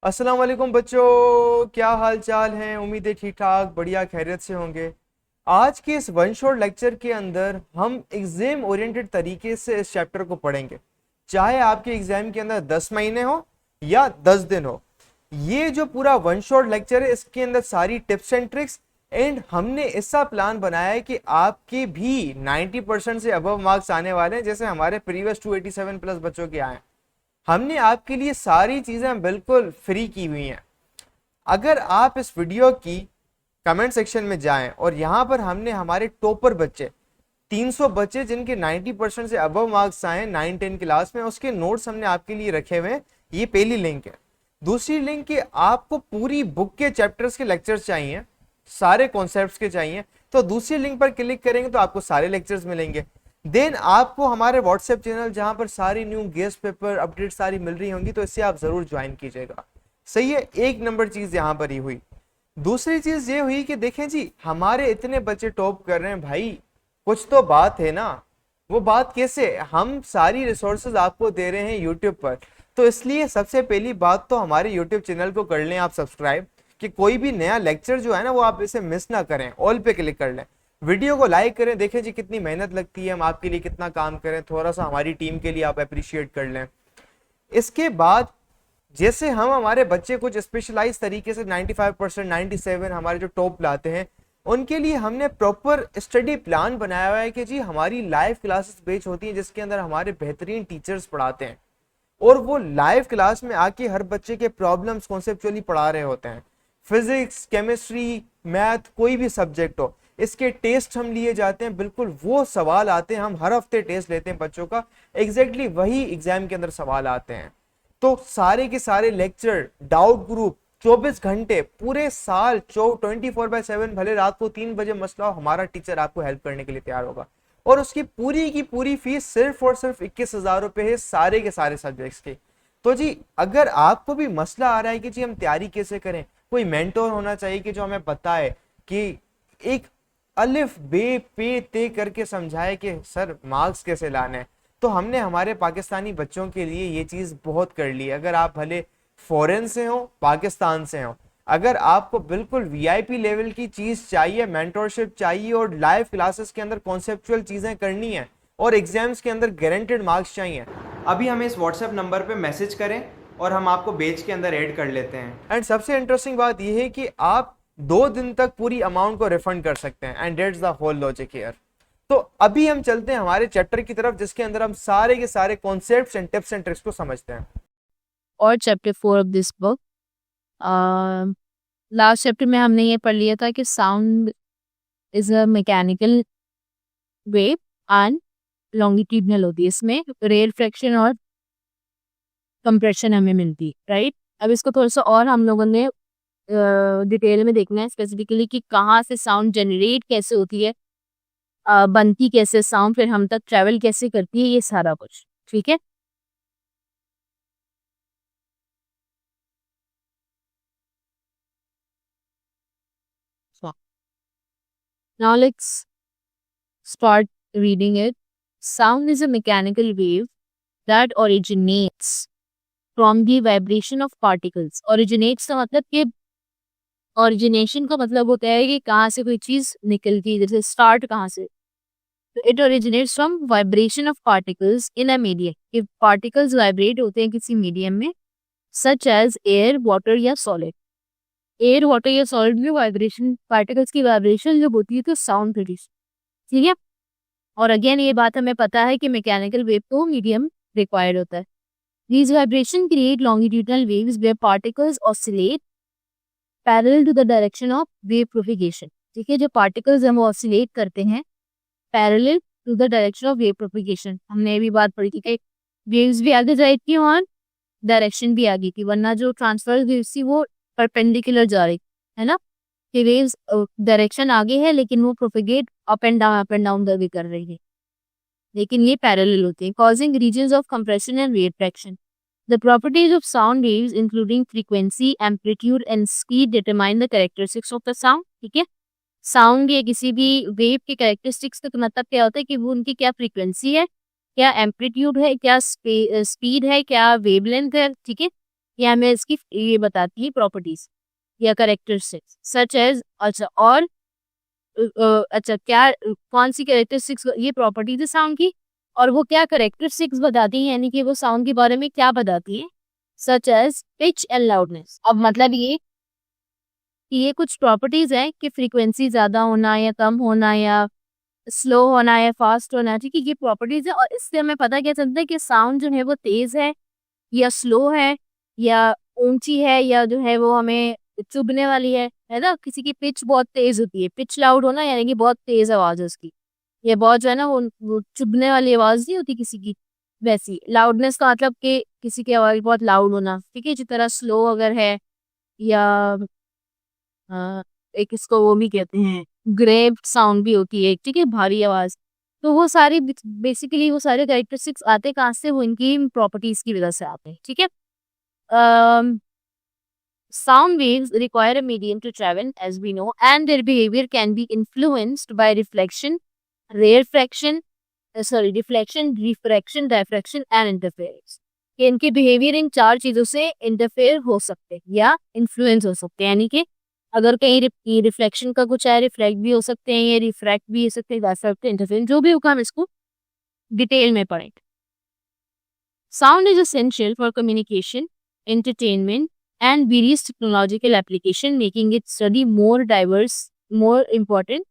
अस्सलाम वालेकुम बच्चों, क्या हाल चाल हैं। उम्मीद है ठीक ठाक बढ़िया खैरियत से होंगे। आज के इस वन शॉट लेक्चर के अंदर हम एग्जाम ओरिएंटेड तरीके से इस चैप्टर को पढ़ेंगे। चाहे आपके एग्जाम के अंदर 10 महीने हो या 10 दिन हो, ये जो पूरा वन शॉट लेक्चर है इसके अंदर सारी टिप्स एंड ट्रिक्स एंड हमने ऐसा प्लान बनाया है कि आपके भी 90% से अबव मार्क्स आने वाले हैं, जैसे हमारे प्रीवियस 287 प्लस बच्चों के आए हैं। हमने आपके लिए सारी चीजें बिल्कुल फ्री की हुई हैं। अगर आप इस वीडियो की कमेंट सेक्शन में जाएं और यहां पर हमने हमारे टॉपर बच्चे 300 बच्चे जिनके 90% से अबव मार्क्स आए 9-10 क्लास में, उसके नोट्स हमने आपके लिए रखे हुए हैं। ये पहली लिंक है। दूसरी लिंक कि आपको पूरी बुक के चैप्टर्स के लेक्चर्स चाहिए, सारे कॉन्सेप्ट्स के चाहिए, तो दूसरी लिंक पर क्लिक करेंगे तो आपको सारे लेक्चर्स मिलेंगे। देन आपको हमारे व्हाट्सएप चैनल जहां पर सारी न्यू गेस्ट पेपर अपडेट सारी मिल रही होंगी, तो इससे आप जरूर ज्वाइन कीजिएगा। सही है, एक नंबर चीज यहां पर ही हुई। दूसरी चीज ये हुई कि देखें जी, हमारे इतने बच्चे टॉप कर रहे हैं भाई, कुछ तो बात है ना। वो बात कैसे, हम सारी रिसोर्सेज आपको दे रहे हैं यूट्यूब पर, तो इसलिए सबसे पहली बात तो हमारे यूट्यूब चैनल को कर लें आप सब्सक्राइब, कि कोई भी नया लेक्चर जो है ना वो आप इसे मिस ना करें। ऑल पे क्लिक कर लें, वीडियो को लाइक करें, देखें जी कितनी मेहनत लगती है, हम आपके लिए कितना काम करें, थोड़ा सा हमारी टीम के लिए आप अप्रिशिएट कर लें। इसके बाद जैसे हम हमारे बच्चे कुछ स्पेशलाइज तरीके से 95% 97 हमारे जो टॉप लाते हैं, उनके लिए हमने प्रॉपर स्टडी प्लान बनाया हुआ है कि जी हमारी लाइव क्लासेस बेच होती हैं जिसके अंदर हमारे बेहतरीन टीचर्स पढ़ाते हैं और वो लाइव क्लास में आके हर बच्चे के प्रॉब्लम्स कॉन्सेप्चुअली पढ़ा रहे होते हैं। फिजिक्स, केमिस्ट्री, मैथ, कोई भी सब्जेक्ट हो, इसके टेस्ट हम लिए जाते हैं, बिल्कुल वो सवाल आते हैं। हम हर हफ्ते टेस्ट लेते हैं बच्चों का, एग्जैक्टली वही एग्जाम के अंदर सवाल आते हैं। तो सारे के सारे लेक्चर, डाउट ग्रुप, 24 घंटे पूरे साल 24/7, भले रात को 3 बजे मसला हो, हमारा टीचर आपको हेल्प करने के लिए तैयार होगा। और उसकी पूरी की पूरी फीस सिर्फ और सिर्फ 21,000 रुपए है, सारे के सारे सब्जेक्ट्स की। तो जी अगर आपको भी मसला आ रहा है कि जी हम तैयारी कैसे करें, कोई मेंटोर होना चाहिए कि जो हमें बताए कि एक अलिफ बे पे ते करके समझाए कि सर मार्क्स कैसे लाने हैं, तो हमने हमारे पाकिस्तानी बच्चों के लिए ये चीज बहुत कर ली। अगर आप भले फॉरेन से हो, पाकिस्तान से हो, अगर आपको बिल्कुल वीआईपी लेवल की चीज चाहिए, मेंटोरशिप चाहिए और लाइव क्लासेस के अंदर कॉन्सेप्चुअल चीजें करनी है और एग्जाम्स के अंदर गारंटेड मार्क्स चाहिए, अभी हमें इस व्हाट्सएप नंबर पे मैसेज करें और हम आपको बेच के अंदर ऐड कर लेते हैं। एंड सबसे इंटरेस्टिंग बात यह है कि आप 2 दिन तक पूरी अमाउंट को रिफंड कर सकते हैं। And that's the whole logic here. तो अभी हम चलते हैं हमारे चैप्टर की तरफ जिसके अंदर हम सारे के सारे concepts and tips and tricks को समझते हैं। और chapter 4 of this book. Last chapter में हमने ये पढ़ लिया था कि sound is a mechanical wave and longitudinal होती है, इसमें रेयरफैक्शन और कंप्रेशन हमें मिलती है, राइट। अब इसको थोड़ा सा और हम लोगों ने डिटेल में देखना है स्पेसिफिकली कि कहाँ से साउंड जनरेट कैसे होती है, बनती कैसे साउंड, फिर हम तक ट्रेवल कैसे करती है, ये सारा कुछ, ठीक है। Now let's start reading it. Sound is a mechanical wave that originates from the vibration of particles. Originates का मतलब कि origination का मतलब होता है कि कहाँ से कोई चीज निकलती है, जैसे start कहाँ से। तो it originates from vibration of particles in a medium. कि particles vibrate होते हैं किसी medium में, such as air, water या solid. एयर, वाटर या सॉलिड में वाइब्रेशन, पार्टिकल्स की वाइब्रेशन जब होती है तो साउंड प्रोड्यूस, ठीक है। और अगेन ये बात हमें पता है कि मैकेनिकल वेव को मीडियम रिक्वायर्ड होता है। These vibration create longitudinal waves where particles oscillate parallel to the direction of wave propagation, ठीक है। जो पार्टिकल्स हम वो ऑसिलेट करते हैं parallel to the direction of wave propagation. हमने ये भी बात पढ़ी थी कि वेव्स भी आगे जाए थी और डायरेक्शन भी आगे थी, वरना जो ट्रांसफर वेव्स थी वो परपेंडिकुलर जा रही है ना, कि वेव्स डायरेक्शन आगे है लेकिन वो propagate up and down the way कर रही है, लेकिन ये पैरेलल होते हैं, causing regions of compression and rarefaction. The properties of sound waves including frequency, amplitude and speed determine the characteristics of the sound, ठीक है। साउंड या किसी भी वेव के कैरेक्टरिस्टिक्स का मतलब क्या होता है कि वो उनकी क्या फ्रीक्वेंसी है, क्या एम्पलीट्यूड है, क्या स्पीड है, क्या वेवलेंथ है, ठीक है। ये हमें इसकी ये बताती है प्रॉपर्टीज या करेक्टरिस्टिक्स सच एज। अच्छा और अच्छा क्या कौन सी करेक्टरिस्टिक्स, ये प्रॉपर्टीज है साउंड की, और वो क्या करेक्टरिस्टिक्स बताती है, यानी कि वो साउंड के बारे में क्या बताती है, such as pitch and loudness. अब मतलब ये कि ये कुछ प्रॉपर्टीज है कि फ्रीक्वेंसी ज्यादा होना या कम होना या स्लो होना या फास्ट होना, ठीक है, ये प्रॉपर्टीज है। और इससे हमें पता क्या चलता है कि साउंड जो है वो तेज है या स्लो है या ऊंची है या जो है वो हमें चुभने वाली है ना। किसी की पिच बहुत तेज होती है, पिच लाउड होना यानी कि बहुत तेज आवाज है उसकी, ये बहुत जो है ना वो चुभने वाली आवाज नहीं होती किसी की, वैसी लाउडनेस का मतलब कि किसी की आवाज बहुत लाउड होना, ठीक है। इसी तरह स्लो अगर है या एक इसको वो भी कहते हैं ग्रेव साउंड भी होती है, ठीक है, भारी आवाज। तो वो सारी बेसिकली वो सारे कैरेक्टरिस्टिक्स आते कहाँ से, वो इनकी प्रॉपर्टीज की वजह से आते हैं, ठीक है। Sound waves require a medium to travel, as we know, and their behavior can be influenced by reflection, refraction, diffraction and interference. कि इनके बिहेवियर इन चार चीजों से इंटरफेयर हो सकते हैं या इन्फ्लुएंस हो सकते हैं, यानी कि अगर कहीं रिफ्लेक्शन का कुछ है, रिफ्लेक्ट भी हो सकते हैं, ये रिफ्रैक्ट भी हो सकते हैं, इंटरफेरेंस जो भी होगा हम इसको डिटेल में पढ़ें। Sound is essential for communication, entertainment, and various technological application, making its study more diverse, more important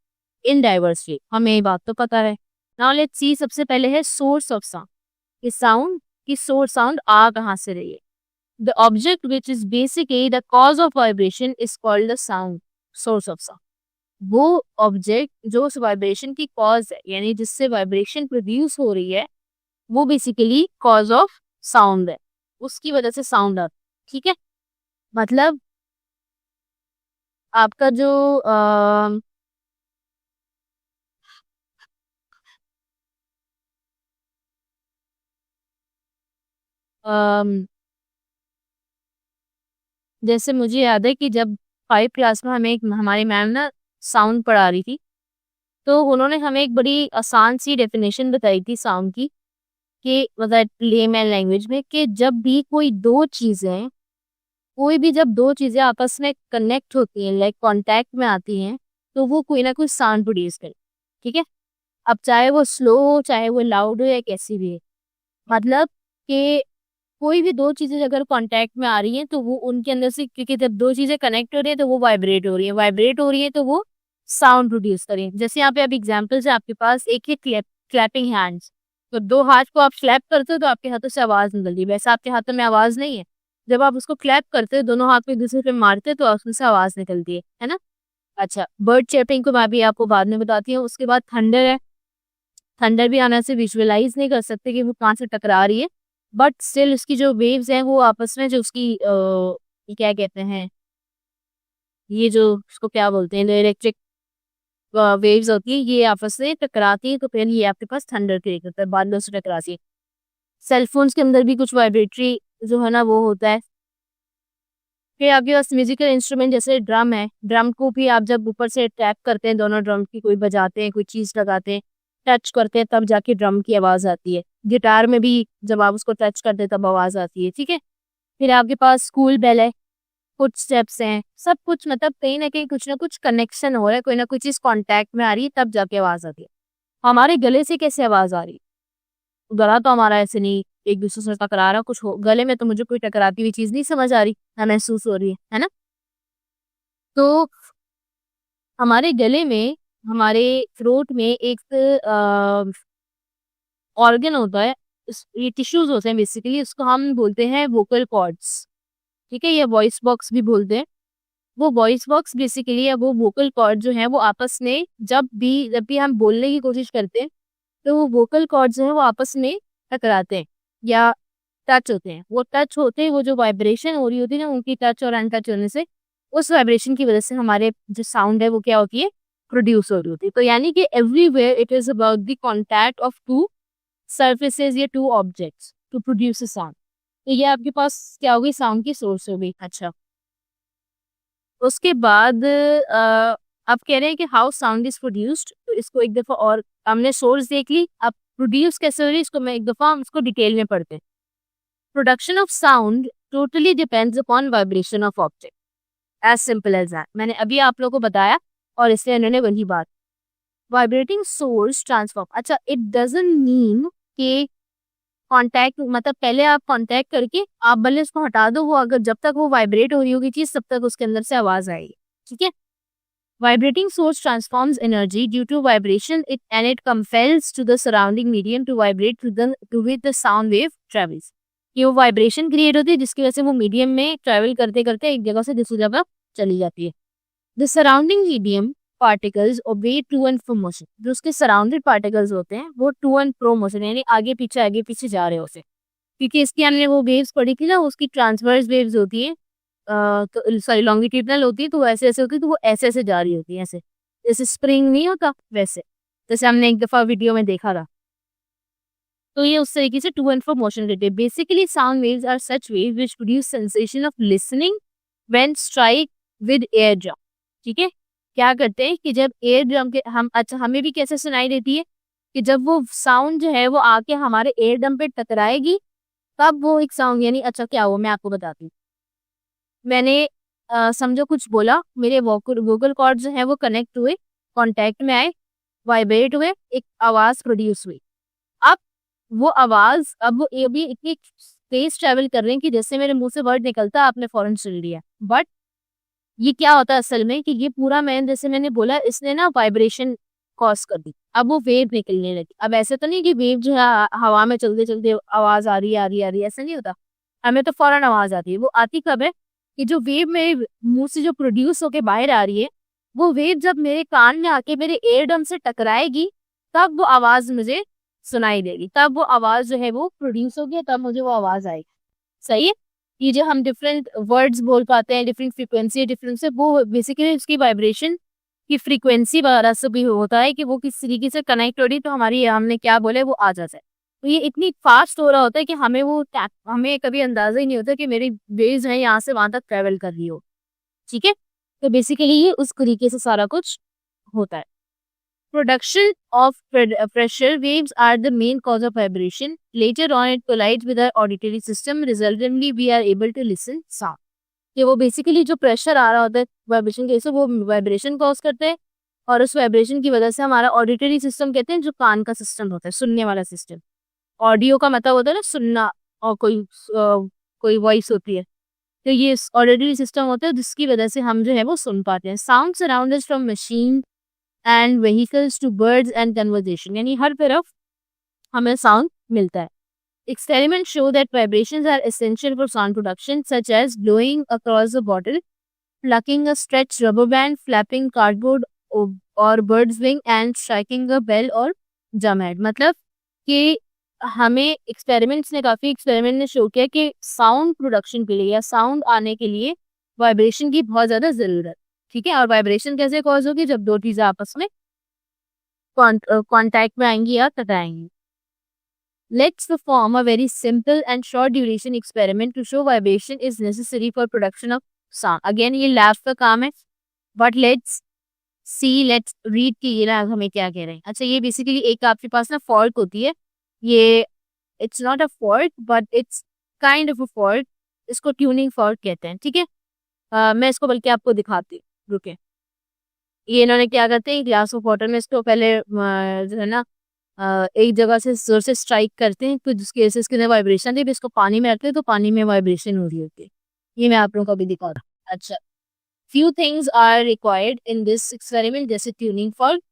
in diverse way. हमें ये बात तो पता है। Now let's see, सबसे पहले है source of sound. कि sound की source sound आ कहाँ से रही है। The object which is basically the cause of vibration is called the sound, source of sound. वो ऑब्जेक्ट जो उस वाइब्रेशन की कॉज है, यानी जिससे वाइब्रेशन प्रोड्यूस हो रही है, वो बेसिकली कॉज ऑफ साउंड है, उसकी वजह से साउंड आता है, ठीक है। मतलब आपका जो जैसे मुझे याद है कि जब 5 क्लास में हमें हमारी मैम ना साउंड पढ़ा रही थी, तो उन्होंने हमें एक बड़ी आसान सी डेफिनेशन बताई थी साउंड की, कि मतलब लेमैन लैंग्वेज में, कि जब भी जब दो चीजें आपस में कनेक्ट होती हैं, लाइक कांटेक्ट में आती हैं, तो वो कोई ना कोई साउंड प्रोड्यूस करे, ठीक है। अब चाहे वो स्लो हो, चाहे वो लाउड हो या कैसी भी है, मतलब कि कोई भी दो चीजें अगर कांटेक्ट में आ रही हैं तो वो उनके अंदर से, क्योंकि जब दो चीजें कनेक्ट हो रही है तो वो वाइब्रेट हो रही है तो वो साउंड प्रोड्यूस करें। जैसे यहाँ पे अब एग्जाम्पल्स है आपके पास, एक है क्लैपिंग हैंड्स, तो दो हाथ को आप क्लैप करते हो तो आपके हाथों से आवाज निकलती है, वैसे आपके हाथों में आवाज नहीं है, जब आप उसको क्लैप करते हो दोनों हाथ को एक दूसरे पे मारते हो तो उसमें से आवाज निकलती है ना। अच्छा, बर्ड चैपिंग को मैं भी आपको बाद में बताती हूँ। उसके बाद थंडर है, थंडर भी आने से विजुअलाइज नहीं कर सकते कि वो कहाँ से टकरा रही है, बट स्टिल उसकी जो वेव्स हैं वो आपस में जो उसकी ये क्या कहते हैं, ये जो उसको क्या बोलते हैं, इलेक्ट्रिक वेव्स होती है, ये आपस में टकराती है, तो फिर ये आपके पास थंडर क्रिएट होता है, बादलों से टकराती है। सेलफोन्स के अंदर भी कुछ वाइब्रेटरी जो है ना वो होता है। फिर आपके पास म्यूजिकल इंस्ट्रूमेंट जैसे ड्रम है, ड्रम को भी आप जब ऊपर से टैप करते हैं, दोनों ड्रम की कोई बजाते हैं, कोई चीज लगाते हैं, टच करते हैं, तब जाके ड्रम की आवाज आती है। गिटार में भी जब आप उसको टच करते हैं तब आवाज आती है, ठीक है। फिर आपके पास स्कूल बेल है, कुछ स्टेप्स हैं, सब कुछ मतलब कहीं ना कहीं कुछ ना कुछ कनेक्शन हो रहा है, कोई ना कोई चीज कांटेक्ट में आ रही है तब जाके आवाज आती है। हमारे गले से कैसे आवाज आ रही है, गला तो हमारा ऐसे नहीं एक दूसरे से टकरा रहा, कुछ हो गले में तो मुझे कोई टकराती हुई चीज नहीं समझ आ रही, ना महसूस हो रही है ना। तो हमारे गले में, हमारे थ्रोट में एक ऑर्गन होता है, ये टिश्यूज होते हैं बेसिकली, उसको हम बोलते हैं वोकल कॉर्ड्स, ठीक है, या वॉइस बॉक्स भी बोलते हैं। वो वॉइस बॉक्स बेसिकली या वो वोकल कॉर्ड जो है वो आपस में जब भी हम बोलने की कोशिश करते हैं तो वो वोकल कॉर्ड जो है वो आपस में टकराते हैं या टच होते हैं। वो टच होते हैं, वो जो वाइब्रेशन हो रही होती है ना उनकी टच और अनटच होने से, उस वाइब्रेशन की वजह से हमारे जो साउंड है वो क्या होती है, प्रोड्यूस हो रही होती है। तो यानी कि everywhere it is about the contact of two surfaces या two objects to produce a sound. तो ये आपके पास क्या होगी, साउंड की सोर्स होगी। अच्छा, उसके बाद आप कह रहे हैं कि हाउ साउंड इज प्रोड्यूस्ड, तो इसको एक दफा और हमने सोर्स देख ली, अब प्रोड्यूस कैसे हो रही है इसको मैं एक दफा हम इसको डिटेल में पढ़ते हैं। Production of sound totally depends upon vibration of object. As simple as that. मैंने अभी आप लोगों को बताया और इसलिए इन्होंने वही बात. Vibrating source transform. अच्छा, it doesn't mean कि कांटेक्ट मतलब पहले आप कांटेक्ट करके आप भले उसको हटा दो, वो अगर जब तक वो वाइब्रेट हो रही होगी चीज तब तक उसके अंदर से आवाज आएगी. ठीक है. Vibrating source transforms energy due to vibration and it compels to the surrounding medium to vibrate to with the sound wave travels. ये वो वाइब्रेशन क्रिएट होती है जिसकी वजह से वो मीडियम में ट्रैवल करते करते एक जगह से दूसरी जगह चली जाती है. The surrounding medium particles obey to and fro motion. जो उसके सराउंडेड पार्टिकल्स होते हैं वो टू एंड फ्रो मोशन यानी आगे पीछे जा रहे होते हैं. क्योंकि इसके अंदर वो वेव्स पड़ी थी ना, उसकी ट्रांसवर्स वेव्स होती है, तो सॉरी लॉन्गिट्यूडनल होती है, तो ऐसे ऐसे होती है, तो वो ऐसे ऐसे जा रही होती है, ऐसे जैसे स्प्रिंग नहीं होता वैसे, जैसे हमने एक दफा वीडियो में देखा था. तो ये उस तरीके से टू एंड फ्रो मोशन करते हैं. Basically sound waves are such waves which produce sensation of listening when strike with air drum. ठीक है. क्या करते हैं कि जब एयर ड्रम के हमें भी कैसे सुनाई देती है कि जब वो साउंड जो है वो आके हमारे एयर ड्रम पे टकराएगी तब वो एक साउंड यानी अच्छा क्या हुआ मैं आपको बताती हूँ. मैंने समझो कुछ बोला, मेरे वोकल कॉर्ड जो है वो कनेक्ट हुए, कांटेक्ट में आए, वाइब्रेट हुए, एक आवाज प्रोड्यूस हुई. अब वो आवाज अब ये भी इतनी तेज ट्रेवल कर रहे हैं कि जैसे मेरे मुंह से वर्ड निकलता आपने फौरन सुन लिया. बट ये क्या होता है असल में कि ये पूरा जैसे मैंने बोला इसने ना वाइब्रेशन कॉज कर दी. अब वो वेव निकलने लगी. अब ऐसे तो नहीं कि वेव जो है हवा में चलते चलते आवाज आ रही है, ऐसा नहीं होता. हमें तो फौरन आवाज आती है. वो आती कब है कि जो वेव मेरे मुंह से जो प्रोड्यूस होके बाहर आ रही है वो वेव जब मेरे कान में आके मेरे एयर ड्रम से टकराएगी तब वो आवाज मुझे सुनाई देगी, तब वो आवाज जो है वो प्रोड्यूस होगी, तब मुझे वो आवाज आएगी. सही है. ये जो हम डिफरेंट वर्ड्स बोल पाते हैं, डिफरेंट फ्रीक्वेंसी डिफरेंट से, वो बेसिकली उसकी वाइब्रेशन की फ्रीक्वेंसी वगैरह से भी होता है कि वो किस तरीके से कनेक्ट हो रही तो हमारी हमने क्या बोले वो आ जाता है. तो ये इतनी फास्ट हो रहा होता है कि हमें कभी अंदाजा ही नहीं होता कि मेरी वेव्स है यहाँ से वहां तक ट्रेवल कर रही हो. ठीक है. तो बेसिकली ये उस तरीके से सारा कुछ होता है. Production of pressure waves are the main cause of vibration. Later on, it collides with our auditory system. Resultantly, we are able to listen sound. कि वो बेसिकली जो प्रेशर आ रहा होता है वाइब्रेशन के, वो वाइब्रेशन कॉज करते हैं और उस वाइब्रेशन की वजह से हमारा ऑडिटरी सिस्टम कहते हैं, जो कान का सिस्टम होता है, सुनने वाला सिस्टम. ऑडियो का मतलब होता है ना सुनना, और कोई वॉइस होती है, तो ये ऑडिटरी सिस्टम होता है जिसकी वजह से हम जो है वो सुन पाते हैं. Sound surround us from machine and vehicles to birds and conversation. यानी हर तरफ हमें साउंड मिलता है. Experiments show that vibrations are essential for sound production, such as blowing across a bottle, plucking a stretched rubber band, flapping cardboard or bird's wing, and striking a bell or drum head. मतलब कि हमें काफी experiment ने show किया कि sound production के लिए या साउंड आने के लिए वाइब्रेशन की बहुत ज्यादा जरूरत. ठीक है. और वाइब्रेशन कैसे कॉज होगी? जब दो चीजें आपस में कांटेक्ट में आएंगी या टकराएंगी. Let's perform a very simple and short duration experiment to show vibration is necessary for production of sound. Again ये लैब का काम है, but let's read कि ये ना हमें क्या कह रहे हैं. अच्छा, ये बेसिकली एक आपके पास ना फॉल्ट होती है. ये it's not a fault but it's kind of a fault. इसको ट्यूनिंग फॉल्ट कहते हैं. ठीक है. मैं इसको बल्कि आपको दिखाती हूँ. रुके. ये इन्होंने क्या करते हैं, ग्लास ऑफ वाटर में इसको पहले जो है ना एक जगह से जोर से स्ट्राइक करते हैं, तो जिसकी वजह से इसके अंदर वाइब्रेशन थी, इसको पानी में रखते हैं तो पानी में वाइब्रेशन हो रही होती है. ये मैं आप लोगों को अभी दिखा रहा हूँ. अच्छा, few things are required in this experiment, जैसे ट्यूनिंग फॉल्ट,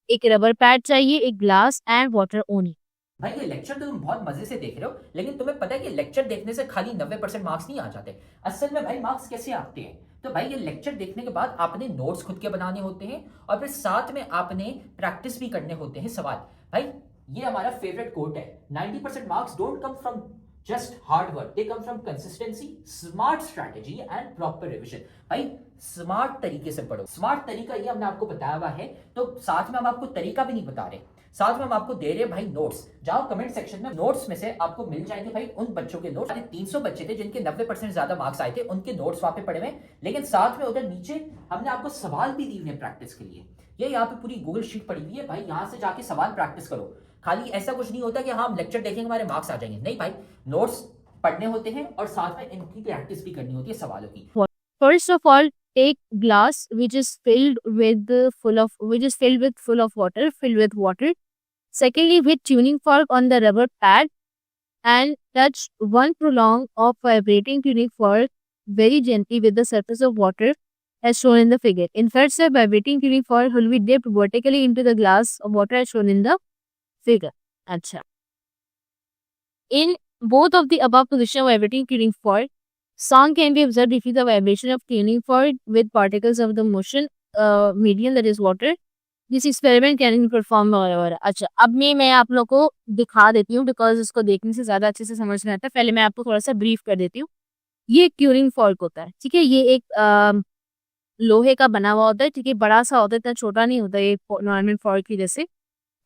एक रबर पैड चाहिए, एक ग्लास एंड वाटर ओनली. भाई ये लेक्चर तो तुम बहुत मजे से देख रहे हो, लेकिन तुम्हें पता है कि लेक्चर देखने से खाली 90% मार्क्स नहीं आ जाते. असल में भाई मार्क्स कैसे आते हैं? तो भाई ये लेक्चर देखने के बाद आपने नोट्स खुद के बनाने होते हैं और फिर साथ में आपने प्रैक्टिस भी करने होते हैं सवाल. भाई ये हमारा फेवरेट कोट है, 90% marks don't come from just hard work, they come from consistency, smart strategy and proper revision. भाई स्मार्ट तरीके से पढ़ो. स्मार्ट तरीका ये हमने आपको बताया हुआ है, तो साथ में हम आपको तरीका भी नहीं बता रहे, साथ में हम आपको दे रहे हैं भाई नोट्स. जाओ कमेंट सेक्शन में, नोट्स में से आपको मिल जाएंगे भाई उन बच्चों के नोट्स. 300 बच्चे थे जिनके 90% ज्यादा मार्क्स आए थे, उनके नोट्स वहां पे पड़े हुए, लेकिन साथ में उधर नीचे हमने आपको सवाल भी दिए हैं प्रैक्टिस के लिए. ये यहाँ पे पूरी गूगल शीट पड़ी हुई है भाई, यहाँ से जाके सवाल प्रैक्टिस करो. खाली ऐसा कुछ नहीं होता कि हाँ हम लेक्चर देखेंगे हमारे मार्क्स आ जाएंगे, नहीं भाई. नोट्स पढ़ने होते हैं और साथ में इनकी प्रैक्टिस भी करनी होती है सवालों की। First of all, take glass which is filled with full of water, filled with water. Secondly, with tuning fork on the rubber pad and touch one prong of vibrating tuning fork very gently with the surface of water as shown in the figure. Insert the vibrating tuning fork will be dipped vertically into the glass of water as shown in the figure. अच्छा. In both of the above position vibrating tuning fork, sound can be observed if the vibration of tuning fork with particles of the motion medium that is water. This experiment can be performed और अच्छा अब मैं आप लोग को दिखा देती हूँ बिकॉज इसको देखने से ज़्यादा अच्छे से समझ नहीं आता। पहले मैं आपको थोड़ा सा ब्रीफ कर देती हूँ। ये एक ट्यूनिंग फॉर्क होता है, ठीक है। ये एक लोहे का बना हुआ होता है, ठीक है। बड़ा सा होता है, इतना छोटा नहीं होता ये नॉर्मल फॉर्क की जैसे।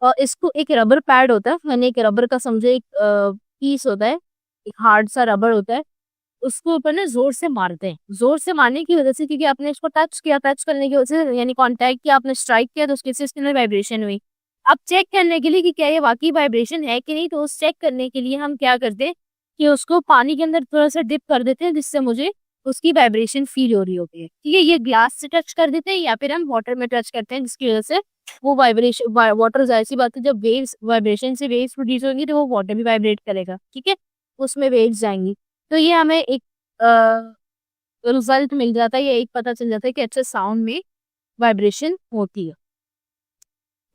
और इसको एक रबर पैड होता है, यानी एक रबर का समझो एक पीस होता है, एक हार्ड सा रबर होता है। उसको ऊपर ना जोर से मारते हैं। जोर से मारने की वजह से क्योंकि आपने इसको टच किया, टच करने की वजह से यानी कांटेक्ट किया, आपने स्ट्राइक किया तो उसकी वजह से इसके अंदर वाइब्रेशन हुई। अब चेक करने के लिए कि क्या ये वाकई वाइब्रेशन है कि नहीं, तो उस चेक करने के लिए हम क्या करते हैं कि उसको पानी के अंदर थोड़ा सा डिप कर देते हैं जिससे मुझे उसकी वाइब्रेशन फील हो रही होती है, ठीक है। ये ग्लास से टच कर देते हैं या फिर हम वाटर में टच करते हैं जिसकी वजह से वो वाइब्रेशन वाटर जाहिर सी बात है जब वेव्स वाइब्रेशन से वेव्स प्रोड्यूस होंगी तो वो वाटर भी वाइब्रेट करेगा, ठीक है। उसमें वेव्स जाएंगी तो ये हमें एक रिजल्ट मिल जाता है, ये एक पता चल जाता है कि अच्छा साउंड में वाइब्रेशन होती है।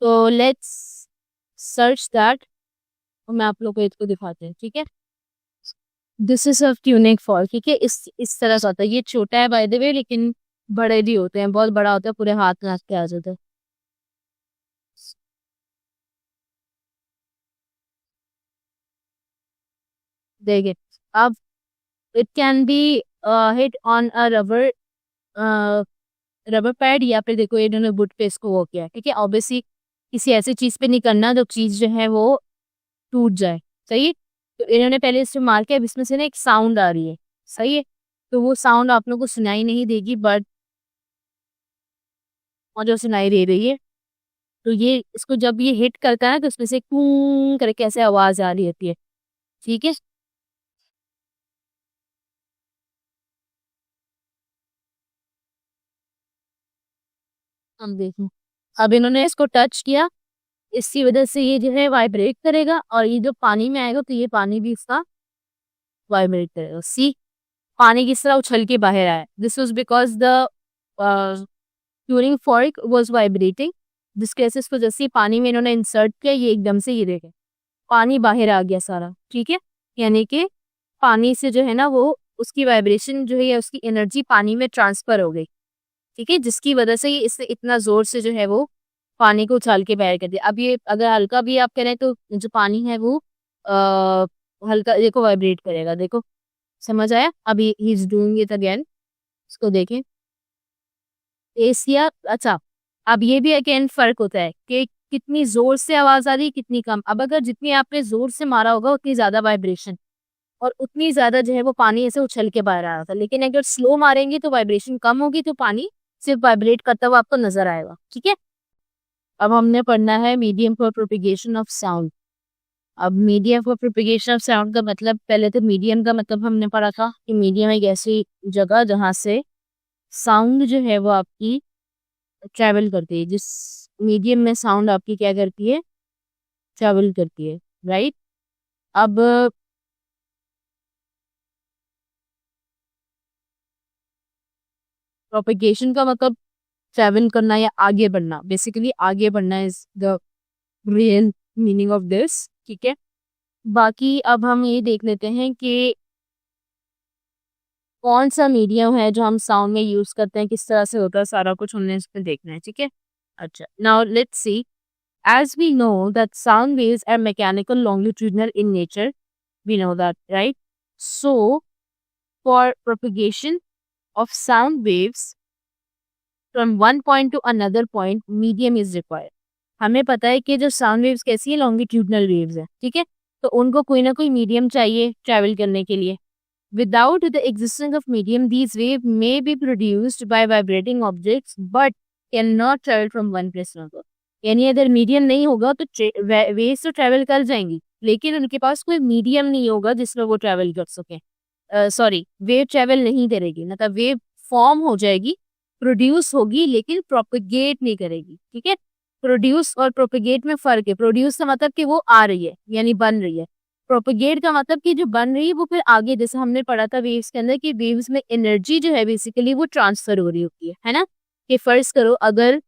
तो लेट्स सर्च दैट और मैं आप लोग को इसको दिखाते हैं, ठीक है। This is a tuning fork, ठीक है। इस तरह से होता है। ये छोटा है बाय द वे लेकिन बड़े भी होते हैं, बहुत बड़ा होता है, पूरे हाथ में के आ जाता है। देखिए अब it can be hit on a rubber pad या फिर देखो इन्होंने वुड पे इसको वो किया, ठीक है। ऑब्वियसली किसी ऐसी चीज पे नहीं करना जो चीज जो है वो टूट जाए, सही है। तो इन्होंने पहले इससे मार के अब इसमें से ना एक साउंड आ रही है, सही है। तो वो साउंड आप लोगों को सुनाई नहीं देगी बट और जो सुनाई दे रही है तो ये इसको जब ये हिट करता है तो उसमें से कूं करके ऐसे आवाज आ रही होती है, ठीक है। हम देखो अब इन्होंने इसको टच किया, इसकी वजह से ये जो है वाइब्रेट करेगा और ये जो पानी में आएगा तो ये पानी भी इसका वाइब्रेट करेगा। सी पानी किस तरह उछल के बाहर आया, this was because the tuning fork was vibrating, जिसके वजह से इसको जैसे पानी में इन्होंने इंसर्ट किया ये एकदम से ये देखे पानी बाहर आ गया सारा, ठीक है। यानी कि पानी से जो है ना वो उसकी वाइब्रेशन जो है उसकी एनर्जी पानी में ट्रांसफर हो गई, ठीक है। जिसकी वजह से ये इससे इतना जोर से जो है वो पानी को उछाल के बाहर कर दिया। अब ये अगर हल्का भी आप करें तो जो पानी है वो हल्का देखो वाइब्रेट करेगा, देखो समझ आया। अभी he is doing it again, इसको देखें एशिया। अच्छा अब ये भी अगेन फर्क होता है कि कितनी जोर से आवाज आ रही कितनी कम। अब अगर जितनी आपने जोर से मारा होगा उतनी ज्यादा वाइब्रेशन और उतनी ज्यादा जो है वो पानी ऐसे उछल के बाहर आ रहा था। लेकिन अगर स्लो मारेंगे तो वाइब्रेशन कम होगी तो पानी सिर्फ वाइब्रेट करता हुआ आपको नजर आएगा, ठीक है। अब हमने पढ़ना है medium for propagation of sound. अब medium for propagation of sound का मतलब पहले तो मीडियम का मतलब हमने पढ़ा था कि मीडियम एक ऐसी जगह जहाँ से साउंड जो है वो आपकी ट्रैवल करती है, जिस मीडियम में साउंड आपकी क्या करती है ट्रैवल करती है, राइट। अब प्रोपिगेशन का मतलब ट्रैवल करना या आगे बढ़ना, बेसिकली आगे बढ़ना is the real meaning of this, ठीक है। बाकी अब हम ये देख लेते हैं कि कौन सा मीडियम है जो हम साउंड में यूज करते हैं, किस तरह से होता है, सारा कुछ हमने इसमें देखना है, ठीक है। अच्छा now let's see, as we know that sound waves are mechanical longitudinal in nature, we know that, right. So for propagation of sound waves from one point to another point medium is required। हमें पता है कि जो sound waves कैसी है longitudinal waves है, ठीक है। तो उनको कोई ना कोई मीडियम चाहिए ट्रैवल करने के लिए। Without the existence of medium these wave may be produced by vibrating objects but can not travel from one place to another. यानी अगर मीडियम नहीं होगा तो वेव्स तो ट्रैवल कर जाएंगी लेकिन उनके पास कोई मीडियम नहीं होगा जिसमें वो ट्रैवल कर सके। सॉरी, वेव ट्रैवल नहीं करेगी, मतलब वेव फॉर्म हो जाएगी, प्रोड्यूस होगी, लेकिन प्रोपेगेट नहीं करेगी। ठीक है, प्रोड्यूस और प्रोपेगेट में फर्क है। प्रोड्यूस का मतलब कि वो आ रही है यानी बन रही है, प्रोपेगेट का मतलब कि जो बन रही है वो फिर आगे, जैसे हमने पढ़ा था वेव्स के अंदर कि वेव्स में एनर्जी जो है बेसिकली वो ट्रांसफर हो रही होती है ना। कि फर्ज करो अगर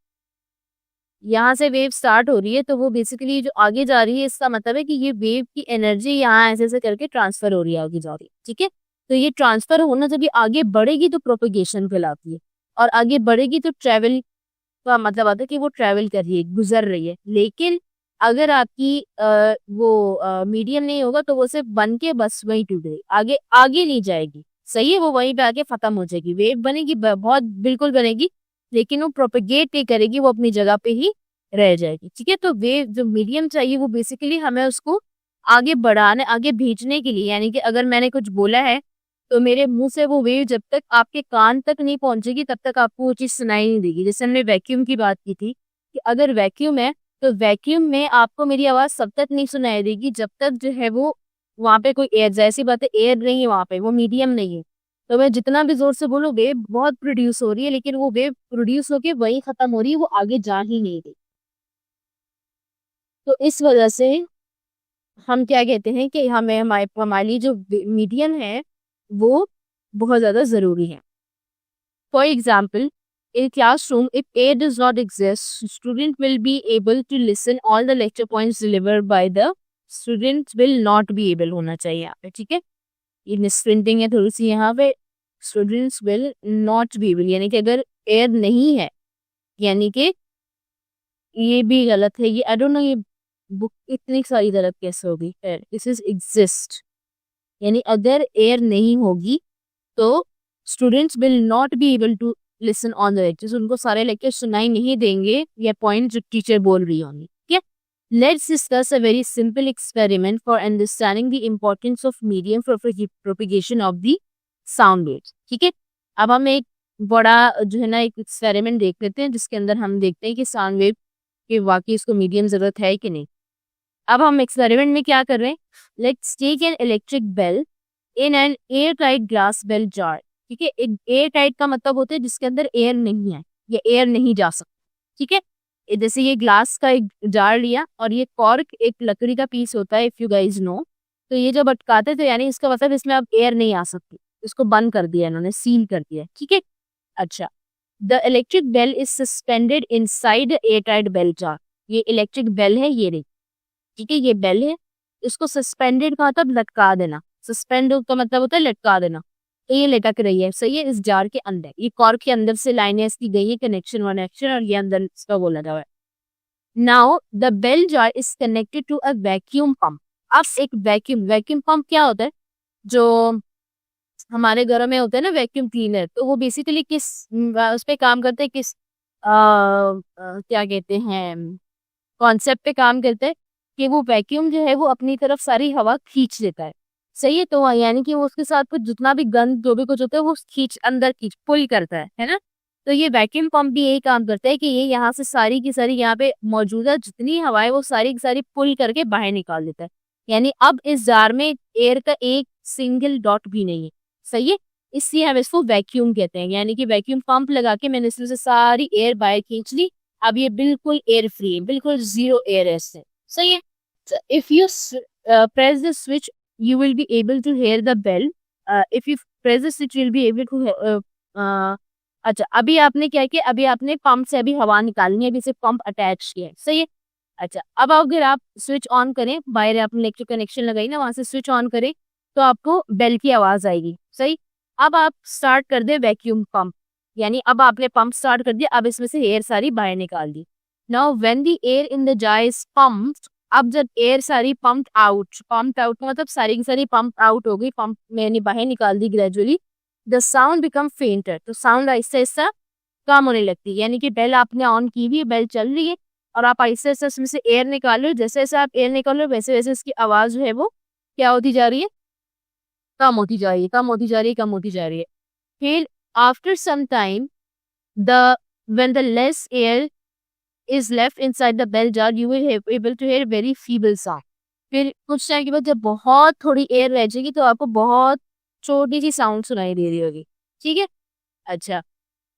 यहाँ से वेव स्टार्ट हो रही है तो वो बेसिकली जो आगे जा रही है, इसका मतलब है कि ये वेव की एनर्जी यहाँ ऐसे ऐसे करके ट्रांसफर हो रही है, आगे जा रही है। ठीक है, तो ये ट्रांसफर होना जब ये आगे बढ़ेगी तो प्रोपेगेशन कहलाती है, और आगे बढ़ेगी तो ट्रेवल का मतलब आता है कि वो ट्रेवल कर रही है, गुजर रही है। लेकिन अगर आपकी वो मीडियम नहीं होगा तो वो सिर्फ बन के बस वहीं टूट गई, आगे आगे नहीं जाएगी। सही है, वो वहीं पे आके खत्म हो जाएगी। वेव बनेगी, बहुत बिल्कुल बनेगी, लेकिन वो प्रोपेगेट नहीं करेगी, वो अपनी जगह पे ही रह जाएगी। ठीक है, तो वेव जो मीडियम चाहिए वो बेसिकली हमें उसको आगे बढ़ाने, आगे भेजने के लिए, यानी कि अगर मैंने कुछ बोला है तो मेरे मुंह से वो वेव जब तक आपके कान तक नहीं पहुंचेगी तब तक आपको वो चीज सुनाई नहीं देगी। जैसे हमने वैक्यूम की बात की थी कि अगर वैक्यूम है तो वैक्यूम में आपको मेरी आवाज तब तक नहीं सुनाई देगी जब तक जो है वो वहां पे कोई एयर, जैसी बात है एयर नहीं है वहां पे, वो मीडियम नहीं है, तो मैं जितना भी जोर से बोलूं वेव बहुत प्रोड्यूस हो रही है, लेकिन वो वेव प्रोड्यूस होके वहीं खत्म हो रही है, वो आगे जा ही नहीं रही। तो इस वजह से हम क्या कहते हैं कि हमें हमारे लिए जो मीडियम है वो बहुत ज्यादा जरूरी है। For example, in classroom, if air does not exist, student will be able to listen all the lecture points delivered by the students will not be able होना चाहिए यहाँ पे। ठीक है, ये मिसप्रिंटिंग है थोड़ी सी यहाँ पे, students will not be able, यानी कि अगर एयर नहीं है, यानी कि ये भी गलत है, ये आई डोंट नो ये बुक इतनी सारी गलत कैसे होगी। एयर, दिस इज एग्जिस्ट, यानी अगर एयर नहीं होगी तो students will not be able to listen on the lectures, उनको सारे लेक्चर सुनाई नहीं देंगे या पॉइंट जो टीचर बोल रही होंगी। ठीक है, let's discuss a very simple experiment for understanding the importance of medium for propagation of the sound waves. ठीक है, अब हम एक बड़ा जो है ना एक एक्सपेरिमेंट देख लेते हैं जिसके अंदर हम देखते हैं कि साउंड वेव के वाकई इसको मीडियम जरूरत है कि नहीं। अब हम एक्सपेरिमेंट में क्या कर रहे हैं, let's take an electric bell in an air tight glass bell jar. ठीक है, एक एयर टाइट का मतलब होता है जिसके अंदर एयर नहीं है, ये एयर नहीं जा सकता। ठीक है, जैसे ये ग्लास का एक जार लिया और ये कॉर्क एक लकड़ी का पीस होता है, इफ यू गाइज नो, तो ये जब अटकाते तो यानी इसका मतलब इसमें अब एयर नहीं आ सकती, इसको बंद कर दिया इन्होंने, सील कर दिया। ठीक है, अच्छा, the electric bell is suspended inside air tight bell jar. ये इलेक्ट्रिक बेल है, ये रही। ठीक है, ये बेल है, इसको सस्पेंडेड का मतलब लटका देना, सस्पेंड का मतलब होता है लटका देना, तो ये लटक रही है। सही है, इस जार के अंदर, ये कॉर्क के अंदर से लाइनें इसकी गई है, कनेक्शन कनेक्शन, और ये अंदर इसका वो लगा हुआ है। Now the bell jar is connected to a vacuum pump. अब एक वैक्यूम पंप क्या होता है, जो हमारे घरों में होता है ना वैक्यूम क्लीनर, तो वो बेसिकली किस उस पे काम करते हैं, किस क्या कहते हैं, कॉन्सेप्ट पे काम करते हैं कि वो वैक्यूम जो है वो अपनी तरफ सारी हवा खींच लेता है। सही है, तो यानी कि वो उसके साथ कुछ जितना भी गंद जो भी कुछ होता है वो अंदर खींच पुल करता है ना। तो ये वैक्यूम पंप भी यही काम करता है कि ये यहाँ से सारी की सारी यहाँ पे मौजूदा जितनी हवा है वो सारी की सारी पुल करके बाहर निकाल देता है। यानी अब इस जार में एयर का एक सिंगल डॉट भी नहीं है। सही है, इसलिए हम इसको वैक्यूम कहते हैं, यानी कि वैक्यूम पंप लगा के मैंने इसमें से सारी एयर बाहर खींच ली, अब ये बिल्कुल एयर फ्री है, बिल्कुल जीरो एयर है इससे। सही है, if you press the switch you will be able to hear the bell. If you press the switch, you'll be able to अच्छा, अभी आपने क्या किया, अभी आपने पंप से अभी हवा निकालनी है, अभी से पंप अटैच किया है। सही है, अच्छा, अब अगर आप स्विच ऑन करें, बाहर आपने इलेक्ट्रिक कनेक्शन लगाई ना, वहां से स्विच ऑन करें तो आपको बेल की आवाज आएगी। सही, अब आप स्टार्ट कर दे वैक्यूम पंप, यानी अब आपने पंप स्टार्ट कर दिया, अब इसमें से एयर सारी बाहर निकाल दी। Now when the air in the jar is pumped, अब जब एयर सारी पंप आउट मतलब सारी की सारी पंप आउट हो गई, पंप मैंने बाहर निकाल दी gradually, the sound become fainter, तो साउंड आहिस्ता आहिस्ता कम होने लगती है। यानी कि बेल आपने ऑन की हुई है, बेल चल रही है और आप आहिस्ता आहिस्ता इसमें से एयर निकाल रहे हो, जैसे जैसे आप एयर निकाल रहे हो वैसे वैसे इसकी आवाज जो है वो क्या होती जा रही है, कम होती जा रही है, कम होती जा रही है, कम होती जा रही है। फिर after some time the when the less air is left inside the bell jar, you will be able to hear very feeble sound. फिर कुछ टाइम के बाद जब बहुत थोड़ी एयर रह जाएगी तो आपको बहुत छोटी सी साउंड सुनाई दे रही होगी, ठीक है। अच्छा,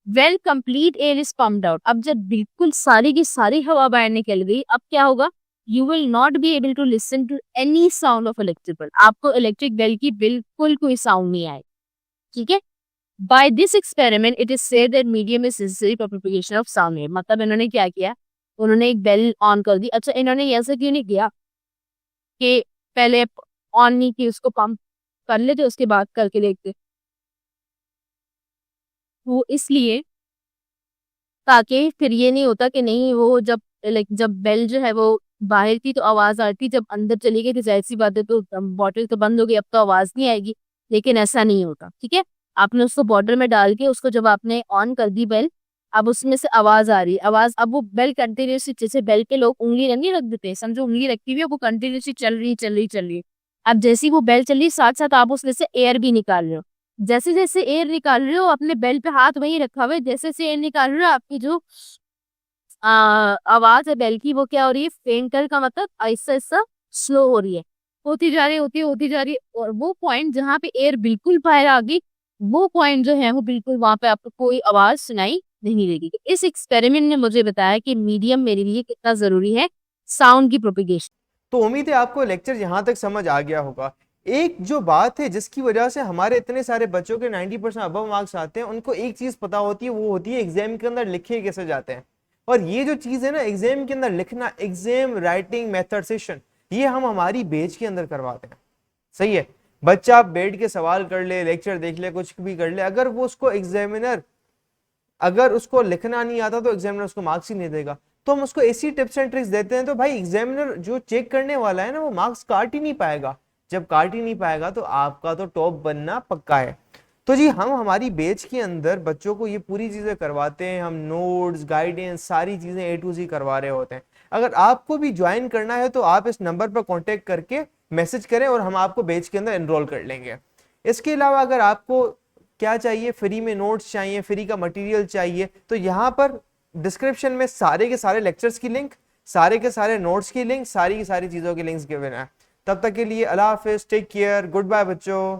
well complete air is pumped out, अब जब बिल्कुल सारी की सारी हवा बाहर निकल गई, अब क्या होगा, you will not be able to listen to any sound of electric bell, आपको इलेक्ट्रिक बेल की बिल्कुल कोई साउंड नहीं आएगी, ठीक है। By this experiment it is said that medium is necessary for propagation of sound wave, मतलब इन्होंने क्या किया, उन्होंने एक बेल ऑन कर दी। अच्छा, इन्होंने ऐसा क्यों नहीं किया कि पहले ऑन नहीं की, उसको पंप कर लेते उसके बाद करके देखते, वो इसलिए ताकि फिर ये नहीं होता कि नहीं वो जब लाइक जब बेल जो है वो बाहर थी तो आवाज आती, जब अंदर चली गई तो जाहिर सी बात है तो बॉटल तो बंद हो गई, अब तो आवाज नहीं आएगी, लेकिन ऐसा नहीं होता, ठीक है। आपने उसको बॉटल में डाल के उसको जब आपने ऑन कर दी बेल, अब उसमें से आवाज आ रही है, आवाज, अब वो बेल कंटिन्यूसली, जैसे बेल पे लोग उंगली नहीं रख देते, समझो उंगली रखी हुई है, वो कंटिन्यूसली चल रही चल रही चल रही, अब जैसी वो बेल चल रही साथ साथ आप उसमें से एयर भी निकाल रहे हो, जैसे जैसे एयर निकाल रहे हो अपने बेल पे हाथ वहीं रखा हुआ है, जैसे जैसे एयर निकाल रहे हो आपकी जो आवाज है बेल की वो क्या हो रही है, फेंटर का मतलब आहिस्ता आहिस्ता स्लो हो रही है, होती जा रही होती जा रही है, और वो पॉइंट जहाँ पे एयर बिल्कुल बाहर आ गई, वो पॉइंट जो है वो बिल्कुल वहां पे आपको कोई आवाज सुनाई नहीं देगी। इस एक्सपेरिमेंट ने मुझे बताया कि मीडियम मेरे लिए कितना जरूरी है साउंड की प्रोपिगेशन। तो उम्मीद है आपको लेक्चर यहाँ तक समझ आ गया होगा। एक जो बात है जिसकी वजह से हमारे इतने सारे बच्चों के 90% अबव मार्क्स आते हैं, उनको एक चीज पता होती है, वो होती है एग्जाम के अंदर लिखे कैसे जाते हैं। और ये जो चीज है ना एग्जाम के अंदर लिखना, एग्जाम राइटिंग मेथड सेशन, ये हम हमारी बेच के अंदर करवाते हैं। सही है, बच्चा बैठ के सवाल कर ले, लेक्चर देख ले, कुछ भी कर ले, अगर वो उसको एग्जामिनर, अगर उसको लिखना नहीं आता तो एग्जामिनर उसको मार्क्स ही नहीं देगा। तो हम उसको ऐसी टिप्स एंड ट्रिक्स देते हैं तो भाई एग्जामिनर जो चेक करने वाला है ना वो मार्क्स काट ही नहीं पाएगा। जब काट ही नहीं पाएगा तो आपका तो टॉप बनना पक्का है। तो जी हम हमारी बैच के अंदर बच्चों को ये पूरी चीजें करवाते हैं, हम नोट्स, गाइडेंस, सारी चीजें A to Z करवा रहे होते हैं। अगर आपको भी ज्वाइन करना है तो आप इस नंबर पर कॉन्टेक्ट करके मैसेज करें और हम आपको बैच के अंदर एनरोल कर लेंगे। इसके अलावा अगर आपको क्या चाहिए, फ्री में नोट्स चाहिए, फ्री का मटेरियल चाहिए, तो यहाँ पर डिस्क्रिप्शन में सारे के सारे लेक्चर्स की लिंक, सारे के सारे नोट्स की लिंक, सारी की सारी चीज़ों की लिंक्स गिवन है। तब तक के लिए अल्लाह हाफिज, टेक केयर, गुड बाय बच्चों।